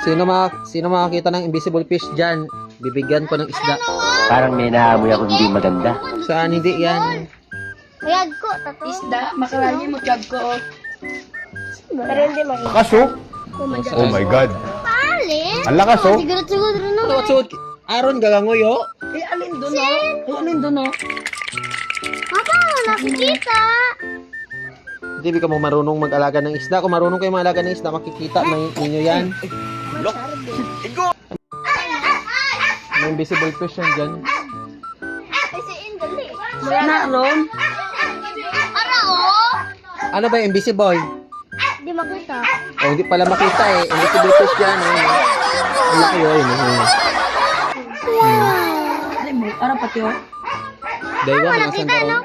Sino makakita ng invisible fish dyan? Bibigyan ko ng isda. Parang may naamoy ako hindi maganda. Saan hindi yan? Kayag ko, tato. Isda, makalali mo tiyag ko. Pero hindi makita. Kaso? Saan? Oh my God. Paalin? Ang lakas, oh. Siguro naman. Suot, Aron galangoy oh. Eh, alin doon o? Eh, alin doon o? Papa, nakikita. Hindi ka mo marunong mag-alaga ng isda. Kung marunong kayo mag-alaga ng isda, makikita ninyo yan. May invisible fish yan dyan. Kasi indali. Na, Ron? Para oh. Ano ba yung invisible? Di makita. Oh, hindi pala makita eh. Invisible fish yan. Oh. Ang laki oh. Alin mo, ara pati o? Dahil Wala mga kita, sandaro. no?